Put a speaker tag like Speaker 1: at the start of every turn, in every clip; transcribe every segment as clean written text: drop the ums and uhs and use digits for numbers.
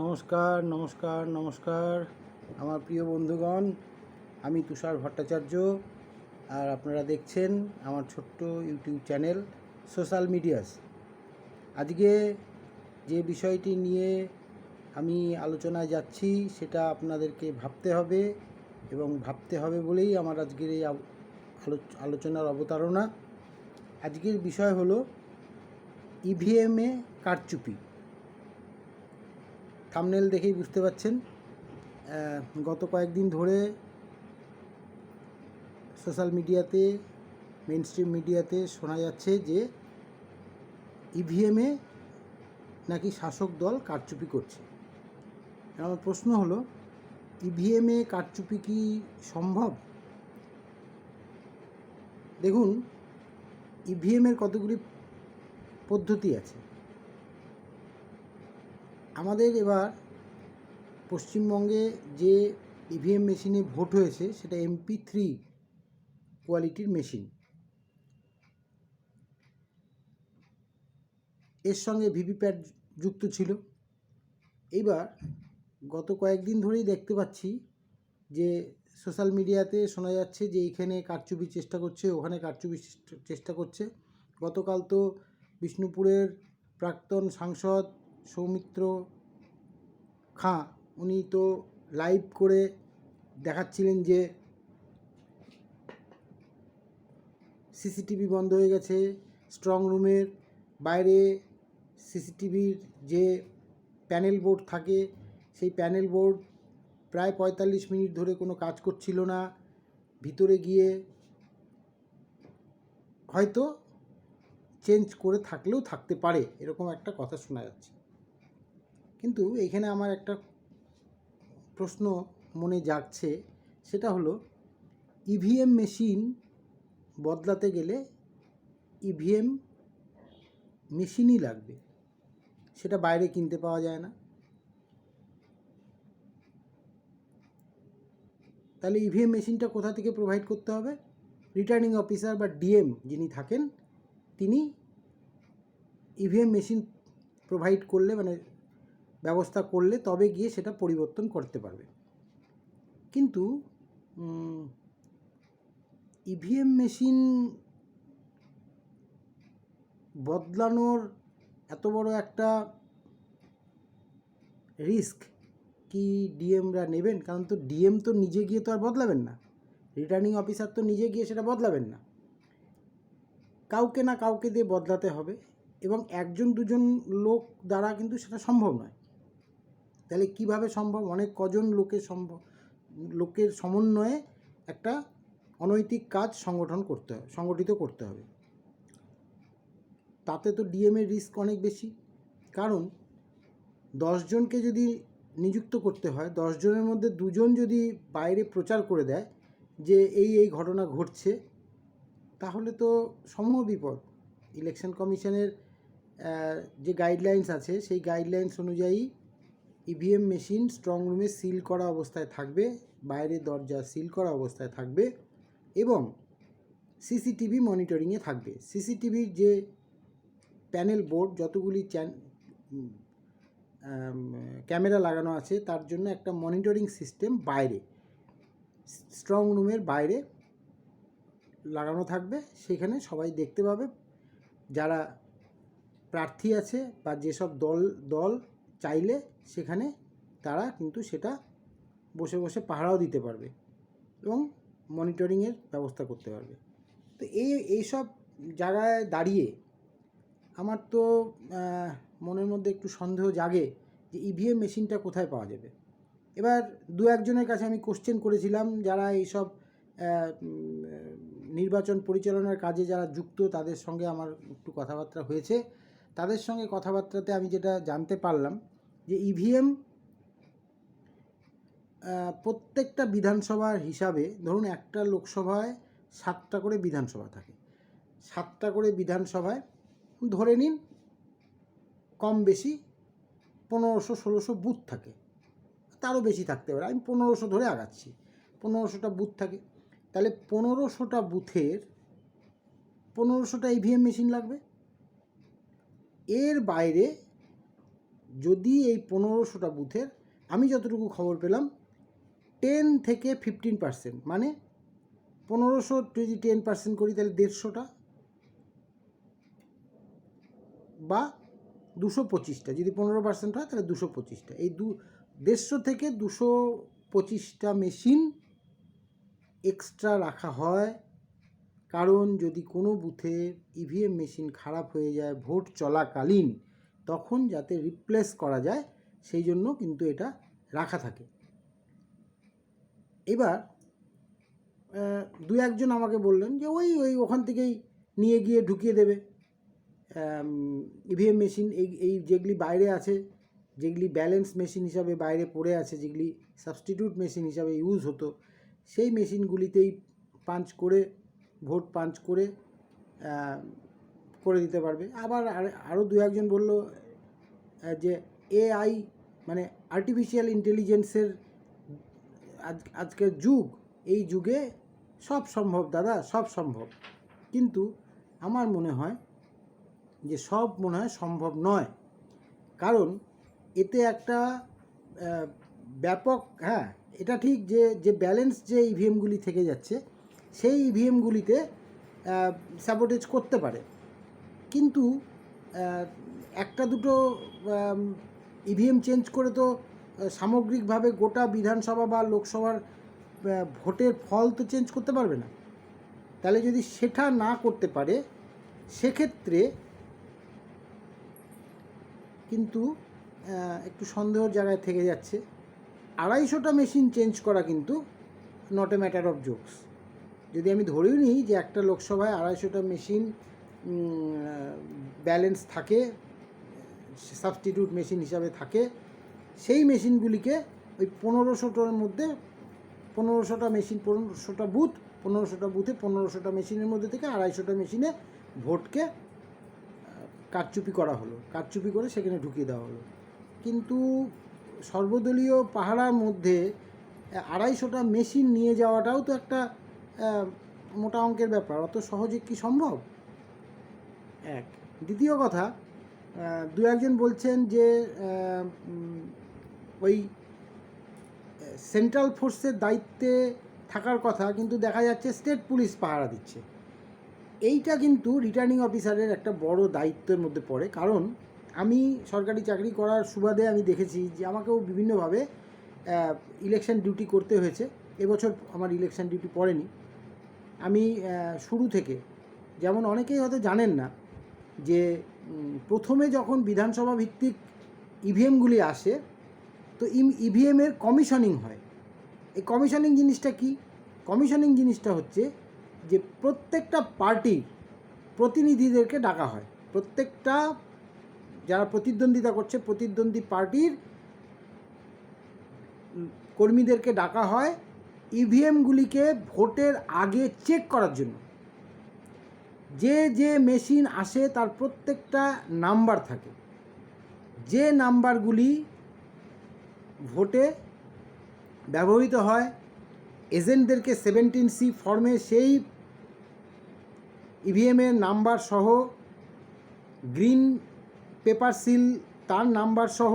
Speaker 1: নমস্কার নমস্কার নমস্কার আমার প্রিয় বন্ধুগণ, আমি তুষার ভট্টাচার্য। আর আপনারা দেখছেন আমার ছোট্ট ইউটিউব চ্যানেল সোশ্যাল মিডিয়াস। আজকে যে বিষয়টি নিয়ে আমি আলোচনায় যাচ্ছি সেটা আপনাদেরকে ভাবতে হবে, এবং ভাবতে হবে বলেই আমার আজকের এই আলোচনার অবতারণা। আজকের বিষয় হলো ইভিএমে কারচুপি। থাম্বনেল দেখেই বুঝতে পারছেন, গত কয়েকদিন ধরে সোশ্যাল মিডিয়াতে, মেইনস্ট্রিম মিডিয়াতে শোনা যাচ্ছে যে ইভিএমে নাকি শাসক দল কারচুপি করছে। আমার প্রশ্ন হলো, ইভিএমে কারচুপি কি সম্ভব? দেখুন, ইভিএমের কতগুলি পদ্ধতি আছে। আমাদের এবার পশ্চিমবঙ্গে যে ইভিএম মেশিনে ভোট হয়েছে সেটা MP3 কোয়ালিটির মেশিন। এর সঙ্গে ভিভিপ্যাট যুক্ত ছিল। এইবার গত কয়েকদিন ধরেই দেখতে পাচ্ছি যে সোশ্যাল মিডিয়াতে শোনা যাচ্ছে যে এইখানে কারচুপির চেষ্টা করছে, ওখানে কারচুপির চেষ্টা করছে। গতকাল তো বিষ্ণুপুরের প্রাক্তন সাংসদ সৌমিত্র খাঁ, উনি তো লাইভ করে দেখাচ্ছিলেন যে সিসিটিভি বন্ধ হয়ে গেছে। স্ট্রং রুমের বাইরে সিসিটিভির যে প্যানেল বোর্ড থাকে, সেই প্যানেল বোর্ড প্রায় 45 মিনিট ধরে কোনো কাজ করছিল না। ভিতরে গিয়ে হয়তো চেঞ্জ করে থাকলেও থাকতে পারে, এরকম একটা কথা শোনা যাচ্ছে। কিন্তু এইখানে আমার একটা প্রশ্ন মনে জাগছে, সেটা হলো ইভিএম মেশিন বদলাতে গেলে ইভিএম মেশিনই লাগবে, সেটা বাইরে কিনতে পাওয়া যায় না। তাহলে ইভিএম মেশিনটা কোথা থেকে প্রোভাইড করতে হবে? রিটার্নিং অফিসার বা ডিএম যিনি থাকেন, তিনি ইভিএম মেশিন প্রোভাইড করলে, মানে ব্যবস্থা করলে, তবে গিয়ে সেটা পরিবর্তন করতে পারবে। কিন্তু ইভিএম মেশিন বদলানোর এত বড় একটা রিস্ক কি ডিএমরা নেবেন? কারণ তো ডিএম তো নিজে গিয়ে তো আর বদলাবেন না, রিটার্নিং অফিসার তো নিজে গিয়ে সেটা বদলাবেন না, কাউকে না কাউকে দিয়ে বদলাতে হবে, এবং একজন দুজন লোক দ্বারা কিন্তু সেটা সম্ভব নয়। তাহলে কিভাবে সম্ভব? অনেক কজন লোকের সমন্বয়ে একটা অনৈতিক কাজ সংগঠিত করতে হবে। তাতে তো ডিএমের রিস্ক অনেক বেশি। কারণ 10 জনকে যদি নিযুক্ত করতে হয়, 10 জনের মধ্যে 2 জন যদি বাইরে প্রচার করে দেয় যে এই ঘটনা ঘটছে, তাহলে তো সমূহ বিপদ। ইলেকশন কমিশনের যে গাইডলাইন্স আছে, সেই গাইডলাইন্স অনুযায়ী ইভিএম মেশিন স্ট্রং রুমে সিল করা অবস্থায় থাকবে, বাইরে দরজা সিল করা অবস্থায় থাকবে, এবং সিসিটিভি মনিটরিংয়ে থাকবে। সিসিটিভির যে প্যানেল বোর্ড, যতগুলি ক্যামেরা লাগানো আছে, তার জন্য একটা মনিটরিং সিস্টেম বাইরে স্ট্রং রুমের বাইরে লাগানো থাকবে। সেখানে সবাই দেখতে পাবে, যারা প্রার্থী আছে বা যেসব দল চাইলে সেখানে তারা কিন্তু সেটা বসে বসে পাহারাও দিতে পারবে এবং মনিটরিংয়ের ব্যবস্থা করতে পারবে। তো এইসব জায়গায় দাঁড়িয়ে আমার তো মনের মধ্যে একটু সন্দেহ জাগে যে ইভিএম মেশিনটা কোথায় পাওয়া যাবে। এবার 2-1 জনের কাছে আমি কোশ্চেন করেছিলাম, যারা এইসব নির্বাচন পরিচালনার কাজে যারা যুক্ত, তাদের সঙ্গে আমার একটু কথাবার্তা হয়েছে। তাদের সঙ্গে কথাবার্তাতে আমি যেটা জানতে পারলাম যে ইভিএম প্রত্যেকটা বিধানসভার হিসাবে, ধরুন একটা লোকসভায় 7টা করে বিধানসভা থাকে, 7টা করে বিধানসভায় ধরে নিন কম বেশি 1500-1600 বুথ থাকে, তারও বেশি থাকতে পারে, আমি 1500 ধরে আগাচ্ছি। 1500টা বুথ থাকে। তাহলে 1500টা বুথের 1500টা ইভিএম মেশিন লাগবে। এর বাইরে যদি এই 1500টা বুথের, আমি যতটুকু খবর পেলাম 10 থেকে 15%, মানে 1500 যদি 10% করি তাহলে 150টা বা 225টা, যদি 15% হয় তাহলে 225টা। এই 150 থেকে 225টা মেশিন এক্সট্রা রাখা হয়, কারণ যদি কোনো বুথে ইভিএম মেশিন খারাপ হয়ে যায় ভোট চলাকালীন, তখন যাতে রিপ্লেস করা যায় সেই জন্য কিন্তু এটা রাখা থাকে। এবার দু একজন আমাকে বললেন যে ওখান থেকেই নিয়ে গিয়ে ঢুকিয়ে দেবে ইভিএম মেশিন, এই যেগুলি বাইরে আছে, যেগুলি ব্যালেন্স মেশিন হিসাবে বাইরে পড়ে আছে, যেগুলি সাবস্টিটিউট মেশিন হিসাবে ইউজ হতো, সেই মেশিনগুলিতেই পাঞ্চ করে ভোট পাঞ্চ করে দিতে পারবে। আবার আরও দু একজন বলল যে এআই মানে আর্টিফিশিয়াল ইন্টেলিজেন্সের আজকের যুগ, এই যুগে সব সম্ভব দাদা, সব সম্ভব। কিন্তু আমার মনে হয় যে সব মনে হয় সম্ভব নয়, কারণ এতে একটা ব্যাপক, হ্যাঁ এটা ঠিক যে ব্যালেন্স যে ইভিএমগুলি থেকে যাচ্ছে সেই ইভিএমগুলিতে স্যাবোটেজ করতে পারে, কিন্তু একটা দুটো ইভিএম চেঞ্জ করে তো সামগ্রিকভাবে গোটা বিধানসভা বা লোকসভার ভোটের ফল তো চেঞ্জ করতে পারবে না। তাহলে যদি সেটা না করতে পারে, সেক্ষেত্রে কিন্তু একটু সন্দেহর জায়গায় থেকে যাচ্ছে। 250টা মেশিন চেঞ্জ করা কিন্তু not a matter of jokes. যদি আমি ধরেও নিই যে একটা লোকসভায় 250টা মেশিন ব্যালেন্স থাকে, সাবস্টিটিউট মেশিন হিসাবে থাকে, সেই মেশিনগুলিকে ওই 1500টার মধ্যে 1500টা মেশিন, 1500টা বুথ, 1500টা বুথে 1500টা মেশিনের মধ্যে থেকে 250টা মেশিনে ভোটকে কারচুপি করা হলো, কারচুপি করে সেখানে ঢুকিয়ে দেওয়া হলো। কিন্তু সর্বদলীয় পাহারার মধ্যে 250টা মেশিন নিয়ে যাওয়াটাও তো একটা মোটা অঙ্কের ব্যাপার, অত সহজে কি সম্ভব? এক। দ্বিতীয় কথা, দু একজন বলছেন যে ওই সেন্ট্রাল ফোর্সের দায়িত্বে থাকার কথা, কিন্তু দেখা যাচ্ছে স্টেট পুলিশ পাহারা দিচ্ছে। এইটা কিন্তু রিটার্নিং অফিসারের একটা বড় দায়িত্বের মধ্যে পড়ে, কারণ আমি সরকারি চাকরি করার সুবাদে আমি দেখেছি যে আমাকেও বিভিন্নভাবে ইলেকশন ডিউটি করতে হয়েছে। এবছর আমার ইলেকশন ডিউটি পড়েনি। আমি শুরু থেকে, যেমন অনেকেই হয়তো জানেন না যে প্রথমে যখন বিধানসভা ভিত্তিক ইভিএমগুলি আসে, তো ইভিএমের কমিশনিং হয়। এই কমিশনিং জিনিসটা কি? কমিশনিং জিনিসটা হচ্ছে যে প্রত্যেকটা পার্টির প্রতিনিধিদেরকে ডাকা হয়, প্রত্যেকটা যারা প্রতিদ্বন্দ্বিতা করছে প্রতিদ্বন্দ্বী পার্টির কর্মীদেরকে ডাকা হয় ইভিএমগুলিকে ভোটের আগে চেক করার জন্য। যে মেশিন আসে তার প্রত্যেকটা নাম্বার থাকে, যে নাম্বারগুলি ভোটে ব্যবহৃত হয় এজেন্টদেরকে 17C ফর্মে সেই ইভিএমের নাম্বার সহ, গ্রিন পেপার সিল তার নাম্বার সহ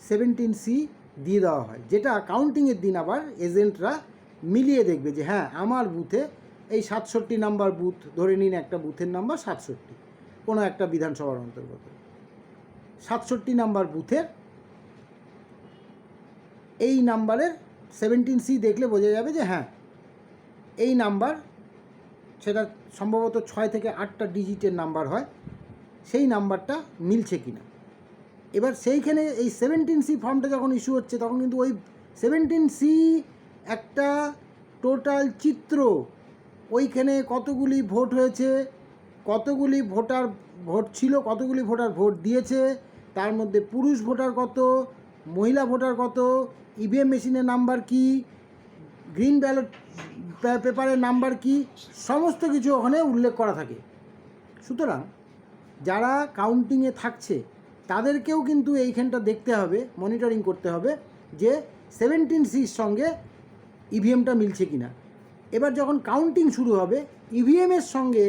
Speaker 1: 17C দিয়ে দেওয়া হয়, যেটা কাউন্টিংয়ের দিন আবার এজেন্টরা মিলিয়ে দেখবে যে হ্যাঁ আমার বুথে এই 67 নাম্বার বুথ, ধরে নিন একটা বুথের নাম্বার 67, কোনো একটা বিধানসভার অন্তর্গত 67 নাম্বার বুথের এই নাম্বারের 17C দেখলে বোঝা যাবে যে হ্যাঁ এই নাম্বার, সেটা সম্ভবত 6 থেকে 8টা ডিজিটের নাম্বার হয়, সেই নাম্বারটা মিলছে কিনা। এবার সেইখানে এই 17C ফর্মটা যখন ইস্যু হচ্ছে তখন কিন্তু ওই 17C একটা টোটাল চিত্র, ওইখানে কতগুলি ভোট হয়েছে, কতগুলি ভোটার ভোট ছিল, কতগুলি ভোটার ভোট দিয়েছে, তার মধ্যে পুরুষ ভোটার কত, মহিলা ভোটার কত, ইভিএম মেশিনের নাম্বার কি, গ্রিন ব্যালট পেপারের নাম্বার কি, সমস্ত কিছু ওখানে উল্লেখ করা থাকে। সুতরাং যারা কাউন্টিংয়ে থাকছে তাদেরকেও কিন্তু এইখানটা দেখতে হবে, মনিটরিং করতে হবে যে 17Cর সঙ্গে ইভিএমটা মিলছে কিনা। এবার যখন কাউন্টিং শুরু হবে, ইভিএমের সঙ্গে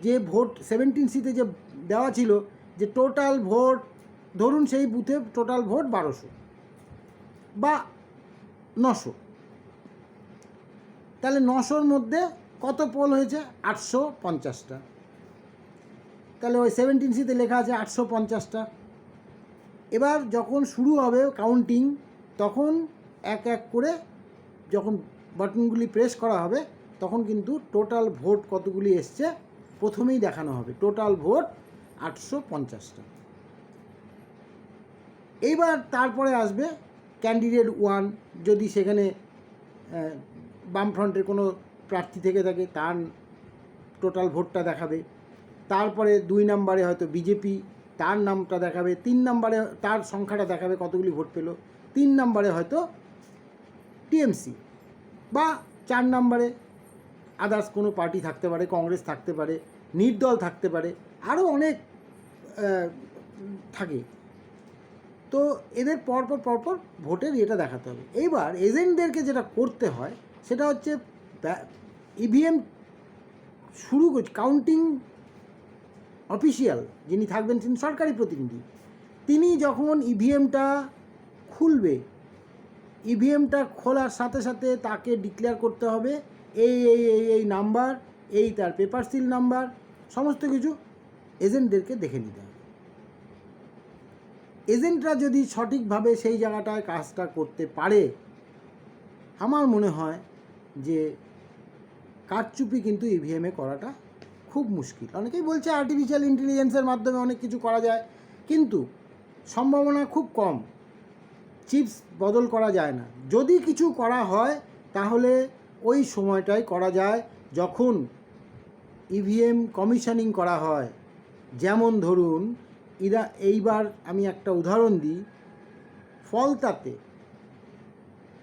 Speaker 1: যে ভোট 17Cতে যে দেওয়া ছিল, যে টোটাল ভোট ধরুন সেই বুথে টোটাল ভোট 1200 বা 900, তাহলে 900-র মধ্যে কত পোল হয়েছে? 850টা। তাহলে ওই 17C-তে লেখা আছে 850টা। এবার যখন শুরু হবে কাউন্টিং, তখন এক এক করে যখন বাটনগুলি প্রেস করা হবে, তখন কিন্তু টোটাল ভোট কতগুলি এসছে প্রথমেই দেখানো হবে। টোটাল ভোট 850টা। এইবার তারপরে আসবে ক্যান্ডিডেট 1, যদি সেখানে বামফ্রন্টের কোনো প্রার্থী থেকে থাকে তার টোটাল ভোটটা দেখাবে। তারপরে 2 নম্বরে হয়তো বিজেপি, তার নামটা দেখাবে। 3 নম্বরে তার সংখ্যাটা দেখাবে কতগুলি ভোট পেল। 3 নম্বরে হয়তো টিএমসি, বা 4 নম্বরে আদার্স কোনো পার্টি থাকতে পারে, কংগ্রেস থাকতে পারে, নির্দল থাকতে পারে, আরও অনেক থাকে। তো এদের পরপর ভোটের এটা দেখাতে হবে। এইবার এজেন্টদেরকে যেটা করতে হয় সেটা হচ্ছে ইভিএম শুরু করছে, কাউন্টিং অফিসিয়াল যিনি থাকবেন তিনি সরকারি প্রতিনিধি, তিনি যখন ইভিএমটা খুলবে, ইভিএমটা খোলার সাথে সাথে তাকে ডিক্লেয়ার করতে হবে এই নাম্বার, এই তার পেপার সিল নাম্বার, সমস্ত কিছু এজেন্টদেরকে দেখে নিতে হবে। এজেন্টরা যদি সঠিকভাবে সেই জায়গাটায় কাজটা করতে পারে, আমার মনে হয় যে কারচুপি কিন্তু ইভিএমে করাটা খুব মুশকিল। অনেকেই বলছে আর্টিফিশিয়াল ইন্টেলিজেন্সের মাধ্যমে অনেক কিছু করা যায়, কিন্তু সম্ভাবনা খুব কম। চিপস বদল করা যায় না। যদি কিছু করা হয় তাহলে ওই সময়টাই করা যায় যখন ইভিএম কমিশনিং করা হয়। যেমন ধরুন এইবার আমি একটা উদাহরণ দিই, ফলতাতে,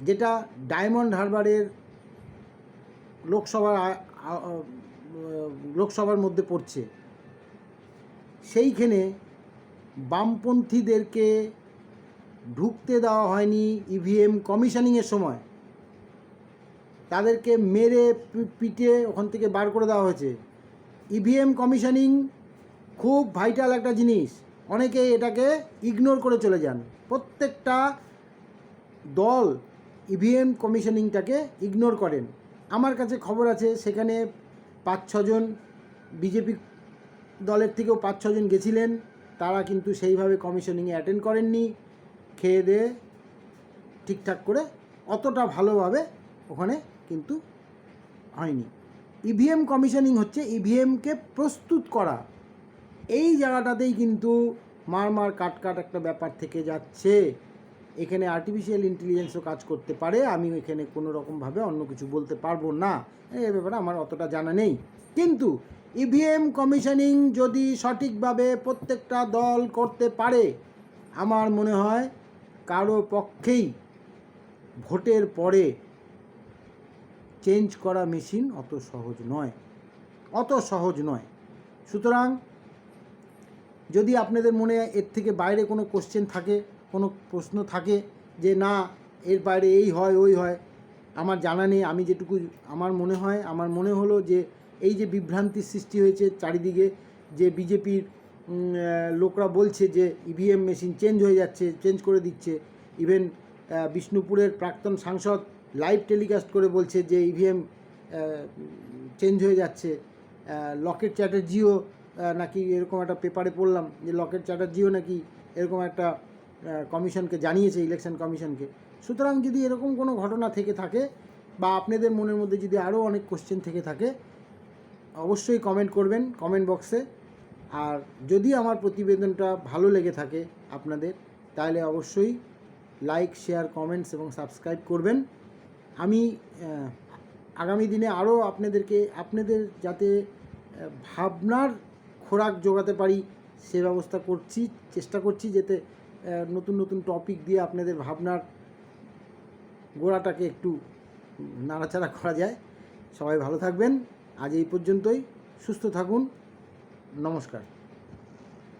Speaker 1: যেটা ডায়মন্ড হারবারের লোকসভার মধ্যে পড়ছে, সেইখানে বামপন্থীদেরকে ঢুকতে দেওয়া হয়নি ইভিএম কমিশনিংয়ের সময়। তাদেরকে মেরে পিটে ওখান থেকে বার করে দেওয়া হয়েছে। ইভিএম কমিশনিং খুব ভাইটাল একটা জিনিস, অনেকে এটাকে ইগনোর করে চলে যান। প্রত্যেকটা দল ইভিএম কমিশনিংটাকে ইগনোর করেন। আমার কাছে খবর আছে সেখানে 5-6 জন বিজেপি দলের থেকেও 5-6 জন গেছিলেন, তারা কিন্তু সেইভাবে কমিশনিংয়ে অ্যাটেন্ড করেননি, খেয়ে দিয়ে ঠিকঠাক করে অতটা ভালোভাবে ওখানে কিন্তু হয়নি। ইভিএম কমিশনিং হচ্ছে ইভিএমকে প্রস্তুত করা। এই জায়গাটাতেই কিন্তু মার কাট একটা ব্যাপার থেকে যাচ্ছে। এখানে আর্টিফিশিয়াল ইন্টেলিজেন্সও কাজ করতে পারে, আমি এখানে কোনো রকমভাবে অন্য কিছু বলতে পারবো না, এই ব্যাপারে আমার অতটা জানা নেই। কিন্তু ইভিএম কমিশনিং যদি সঠিকভাবে প্রত্যেকটা দল করতে পারে, আমার মনে হয় কারো পক্ষেই ভোটের পরে চেঞ্জ করা মেশিন অত সহজ নয়। সুতরাং যদি আপনাদের মনে এর থেকে বাইরে কোনো কোশ্চেন থাকে, কোনো প্রশ্ন থাকে যে না এর বাইরে এই হয় ওই হয়, আমার জানা নেই। আমি যেটুকু আমার মনে হলো যে এই যে বিভ্রান্তির সৃষ্টি হয়েছে চারিদিকে, যে বিজেপির লোকরা বলছে যে ইভিএম মেশিন চেঞ্জ করে দিচ্ছে। ইভেন বিষ্ণুপুরের প্রাক্তন সাংসদ লাইভ টেলিকাস্ট করে বলছে যে ইভিএম চেঞ্জ হয়ে যাচ্ছে। লকেট চ্যাটার্জিও নাকি এরকম একটা পেপারে পড়লাম যে লকেট চ্যাটার্জিও নাকি এরকম একটা কমিশনকে জানিয়েছে, ইলেকশন কমিশনকে। সুতরাং যদি এরকম কোনো ঘটনা থেকে থাকে বা আপনাদের মনের মধ্যে যদি আরও অনেক কোশ্চেন থেকে থাকে, অবশ্যই কমেন্ট করবেন কমেন্ট বক্সে। আর যদি আমার প্রতিবেদনটা ভালো লেগে থাকে আপনাদের, তাহলে অবশ্যই লাইক, শেয়ার, কমেন্টস এবং সাবস্ক্রাইব করবেন। আমি আগামী দিনে আরও আপনাদের যাতে ভাবনার খোরাক জোগাতে পারি সে ব্যবস্থা চেষ্টা করছি, যাতে নতুন টপিক দিয়ে আপনাদের ভাবনার গোড়াটাকে একটু নাড়াচাড়া করা যায়। সবাই ভালো থাকবেন। আজ এই পর্যন্তই, সুস্থ থাকুন, নমস্কার।